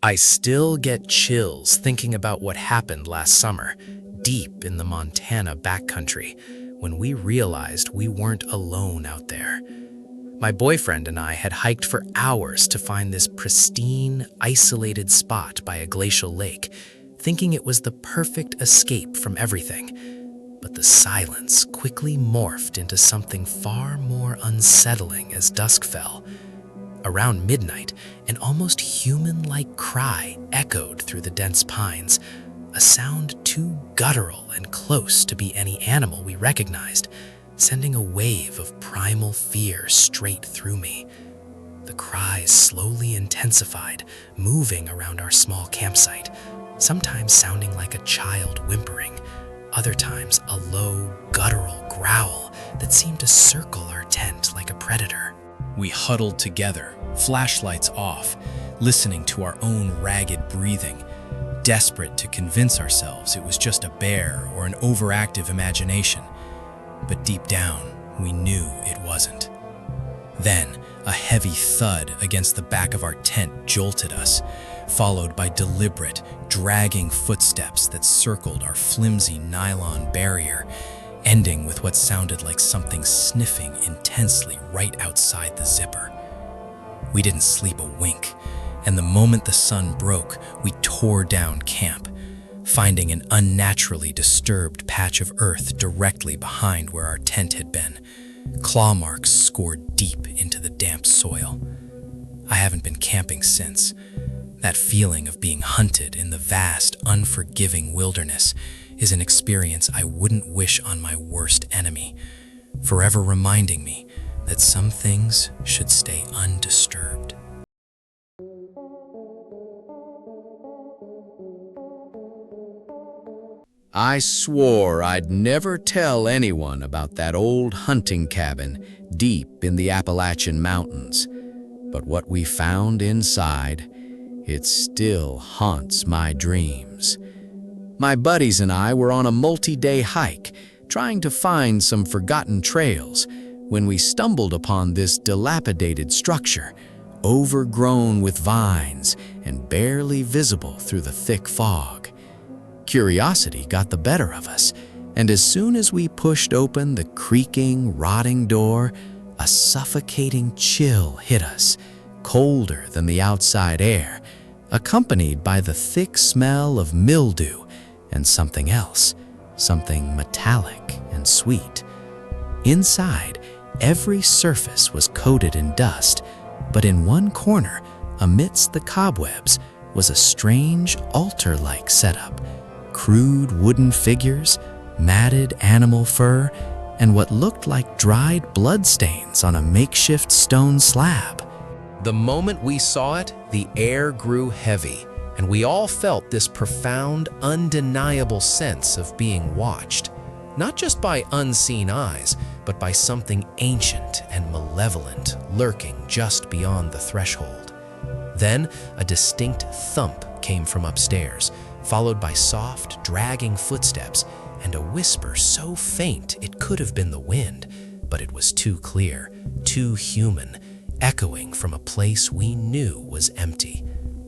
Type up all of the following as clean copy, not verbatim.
I still get chills thinking about what happened last summer, deep in the Montana backcountry, when we realized we weren't alone out there. My boyfriend and I had hiked for hours to find this pristine, isolated spot by a glacial lake, thinking it was the perfect escape from everything. But the silence quickly morphed into something far more unsettling as dusk fell. Around midnight, an almost human-like cry echoed through the dense pines, a sound too guttural and close to be any animal we recognized, sending a wave of primal fear straight through me. The cries slowly intensified, moving around our small campsite, sometimes sounding like a child whimpering, other times a low, guttural growl that seemed to circle our tent like a predator. We huddled together, flashlights off, listening to our own ragged breathing, desperate to convince ourselves it was just a bear or an overactive imagination. But deep down, we knew it wasn't. Then, a heavy thud against the back of our tent jolted us, followed by deliberate, dragging footsteps that circled our flimsy nylon barrier, ending with what sounded like something sniffing intensely right outside the zipper. We didn't sleep a wink, and the moment the sun broke, we tore down camp, finding an unnaturally disturbed patch of earth directly behind where our tent had been. Claw marks scored deep into the damp soil. I haven't been camping since. That feeling of being hunted in the vast, unforgiving wilderness is an experience I wouldn't wish on my worst enemy, forever reminding me that some things should stay undisturbed. I swore I'd never tell anyone about that old hunting cabin deep in the Appalachian Mountains, but what we found inside, it still haunts my dreams. My buddies and I were on a multi-day hike, trying to find some forgotten trails, when we stumbled upon this dilapidated structure, overgrown with vines and barely visible through the thick fog. Curiosity got the better of us, and as soon as we pushed open the creaking, rotting door, a suffocating chill hit us, colder than the outside air, accompanied by the thick smell of mildew and something else, something metallic and sweet. Inside, every surface was coated in dust, but in one corner, amidst the cobwebs, was a strange altar-like setup. Crude wooden figures, matted animal fur, and what looked like dried bloodstains on a makeshift stone slab. The moment we saw it, the air grew heavy, and we all felt this profound, undeniable sense of being watched, not just by unseen eyes, but by something ancient and malevolent lurking just beyond the threshold. Then, a distinct thump came from upstairs, followed by soft, dragging footsteps, and a whisper so faint it could have been the wind, but it was too clear, too human, echoing from a place we knew was empty.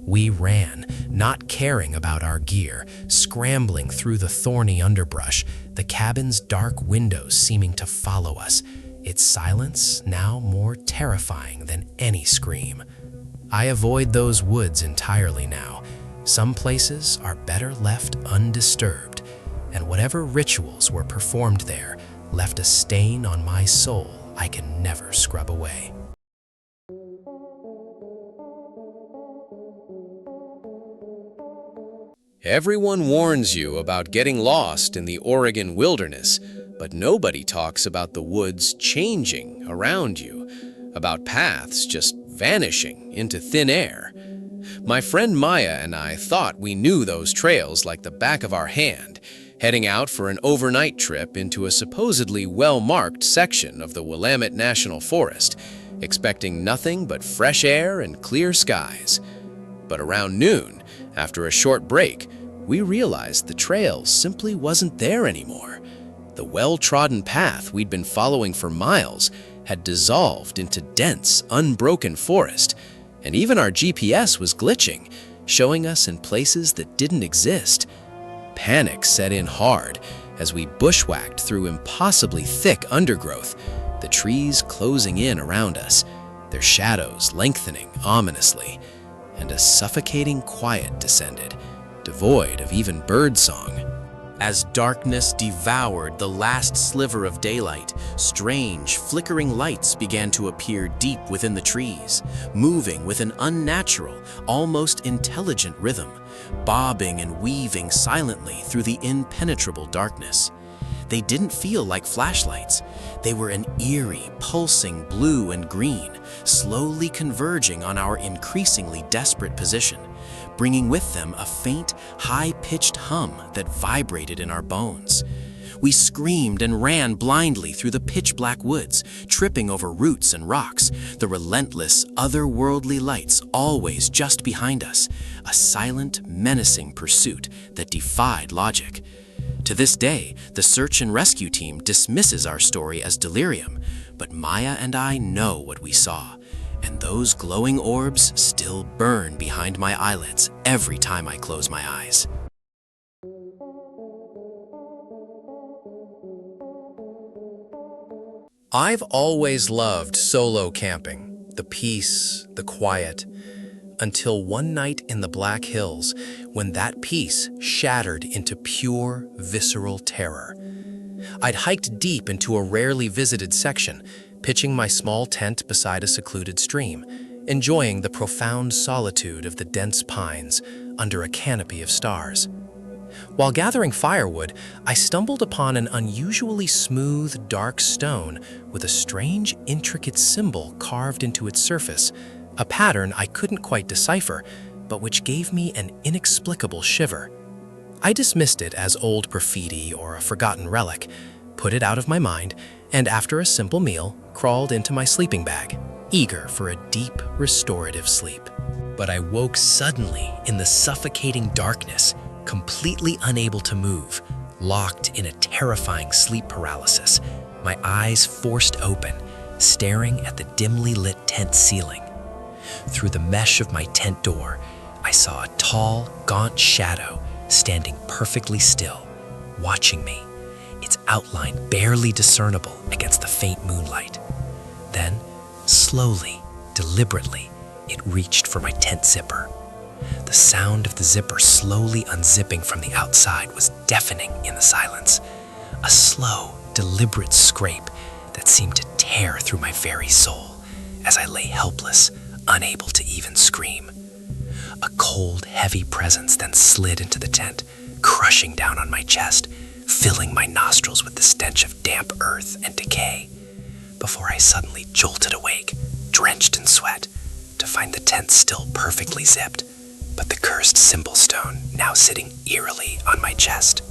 We ran, not caring about our gear, scrambling through the thorny underbrush, the cabin's dark windows seeming to follow us, its silence now more terrifying than any scream. I avoid those woods entirely now. Some places are better left undisturbed, and whatever rituals were performed there left a stain on my soul I can never scrub away. Everyone warns you about getting lost in the Oregon wilderness, but nobody talks about the woods changing around you, about paths just vanishing into thin air. My friend Maya and I thought we knew those trails like the back of our hand, heading out for an overnight trip into a supposedly well-marked section of the Willamette National Forest, expecting nothing but fresh air and clear skies. But around noon, after a short break, we realized the trail simply wasn't there anymore. The well-trodden path we'd been following for miles had dissolved into dense, unbroken forest, and even our GPS was glitching, showing us in places that didn't exist. Panic set in hard as we bushwhacked through impossibly thick undergrowth, the trees closing in around us, their shadows lengthening ominously, and a suffocating quiet descended, devoid of even birdsong. As darkness devoured the last sliver of daylight, strange, flickering lights began to appear deep within the trees, moving with an unnatural, almost intelligent rhythm, bobbing and weaving silently through the impenetrable darkness. They didn't feel like flashlights. They were an eerie, pulsing blue and green, slowly converging on our increasingly desperate position, bringing with them a faint, high-pitched hum that vibrated in our bones. We screamed and ran blindly through the pitch-black woods, tripping over roots and rocks, the relentless, otherworldly lights always just behind us, a silent, menacing pursuit that defied logic. To this day, the search and rescue team dismisses our story as delirium, but Maya and I know what we saw, and those glowing orbs still burn behind my eyelids every time I close my eyes. I've always loved solo camping, the peace, the quiet, until one night in the Black Hills when that peace shattered into pure, visceral terror. I'd hiked deep into a rarely visited section, pitching my small tent beside a secluded stream, enjoying the profound solitude of the dense pines under a canopy of stars. While gathering firewood, I stumbled upon an unusually smooth, dark stone with a strange, intricate symbol carved into its surface, a pattern I couldn't quite decipher, but which gave me an inexplicable shiver. I dismissed it as old graffiti or a forgotten relic, put it out of my mind, and after a simple meal, crawled into my sleeping bag, eager for a deep, restorative sleep. But I woke suddenly in the suffocating darkness, completely unable to move, locked in a terrifying sleep paralysis, my eyes forced open, staring at the dimly lit tent ceiling. Through the mesh of my tent door, I saw a tall, gaunt shadow standing perfectly still, watching me, its outline barely discernible against the faint moonlight. Then, slowly, deliberately, it reached for my tent zipper. The sound of the zipper slowly unzipping from the outside was deafening in the silence, a slow, deliberate scrape that seemed to tear through my very soul as I lay helpless, unable to even scream. A cold, heavy presence then slid into the tent, crushing down on my chest, filling my nostrils with the stench of damp earth and decay, before I suddenly jolted awake, drenched in sweat, to find the tent still perfectly zipped, but the cursed symbol stone now sitting eerily on my chest.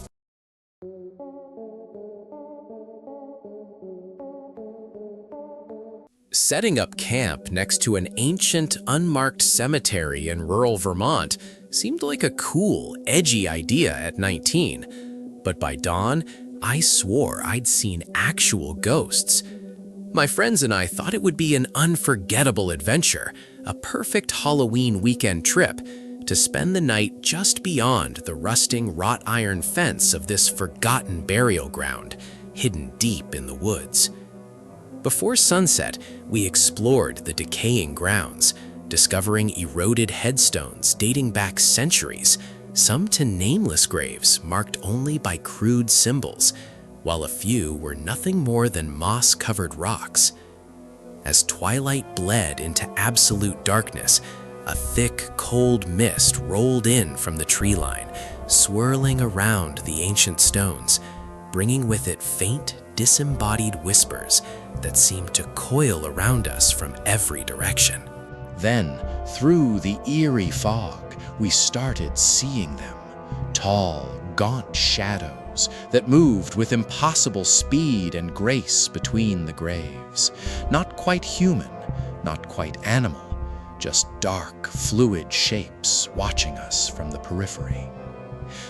Setting up camp next to an ancient, unmarked cemetery in rural Vermont seemed like a cool, edgy idea at 19. But by dawn, I swore I'd seen actual ghosts. My friends and I thought it would be an unforgettable adventure, a perfect Halloween weekend trip, to spend the night just beyond the rusting wrought iron fence of this forgotten burial ground, hidden deep in the woods. Before sunset, we explored the decaying grounds, discovering eroded headstones dating back centuries, some to nameless graves marked only by crude symbols, while a few were nothing more than moss-covered rocks. As twilight bled into absolute darkness, a thick, cold mist rolled in from the tree line, swirling around the ancient stones, bringing with it faint, disembodied whispers that seemed to coil around us from every direction. Then, through the eerie fog, we started seeing them, tall, gaunt shadows that moved with impossible speed and grace between the graves. Not quite human, not quite animal, just dark, fluid shapes watching us from the periphery.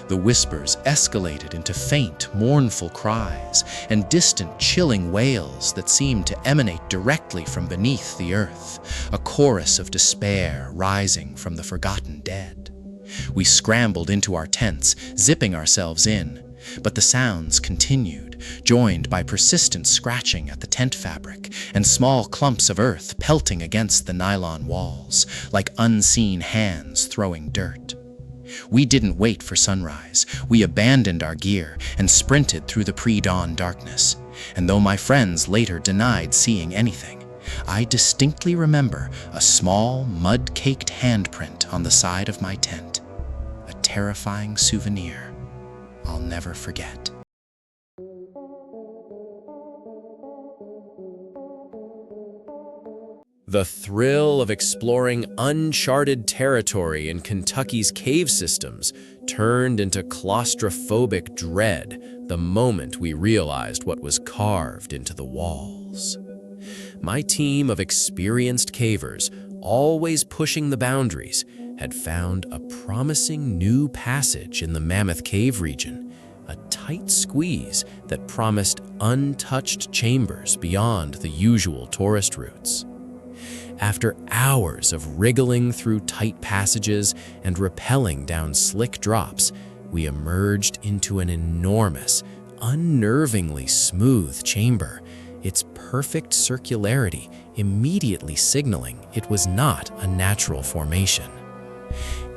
The whispers escalated into faint, mournful cries and distant, chilling wails that seemed to emanate directly from beneath the earth, a chorus of despair rising from the forgotten dead. We scrambled into our tents, zipping ourselves in, but the sounds continued, joined by persistent scratching at the tent fabric and small clumps of earth pelting against the nylon walls, like unseen hands throwing dirt. We didn't wait for sunrise. We abandoned our gear and sprinted through the pre-dawn darkness. And though my friends later denied seeing anything, I distinctly remember a small, mud-caked handprint on the side of my tent, a terrifying souvenir I'll never forget. The thrill of exploring uncharted territory in Kentucky's cave systems turned into claustrophobic dread the moment we realized what was carved into the walls. My team of experienced cavers, always pushing the boundaries, had found a promising new passage in the Mammoth Cave region, a tight squeeze that promised untouched chambers beyond the usual tourist routes. After hours of wriggling through tight passages and rappelling down slick drops, we emerged into an enormous, unnervingly smooth chamber, its perfect circularity immediately signaling it was not a natural formation.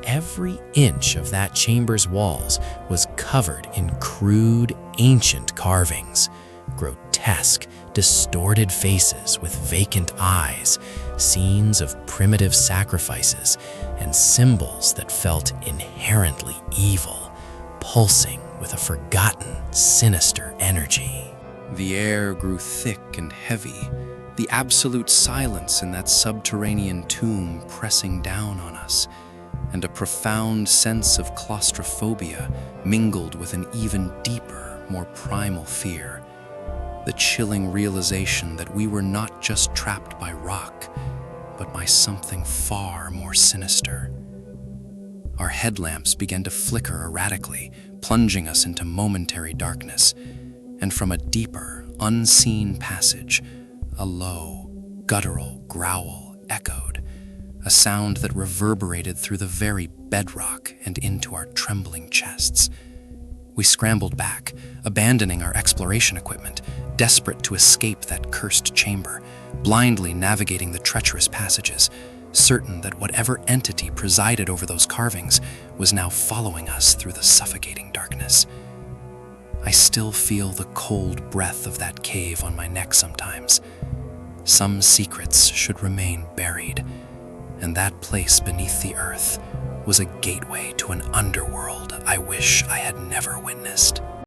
Every inch of that chamber's walls was covered in crude, ancient carvings, grotesque, distorted faces with vacant eyes, scenes of primitive sacrifices, and symbols that felt inherently evil, pulsing with a forgotten, sinister energy. The air grew thick and heavy, the absolute silence in that subterranean tomb pressing down on us, and a profound sense of claustrophobia mingled with an even deeper, more primal fear. The chilling realization that we were not just trapped by rock, but by something far more sinister. Our headlamps began to flicker erratically, plunging us into momentary darkness, and from a deeper, unseen passage, a low, guttural growl echoed, a sound that reverberated through the very bedrock and into our trembling chests. We scrambled back, abandoning our exploration equipment, desperate to escape that cursed chamber, blindly navigating the treacherous passages, certain that whatever entity presided over those carvings was now following us through the suffocating darkness. I still feel the cold breath of that cave on my neck sometimes. Some secrets should remain buried, and that place beneath the earth was a gateway to an underworld I wish I had never witnessed.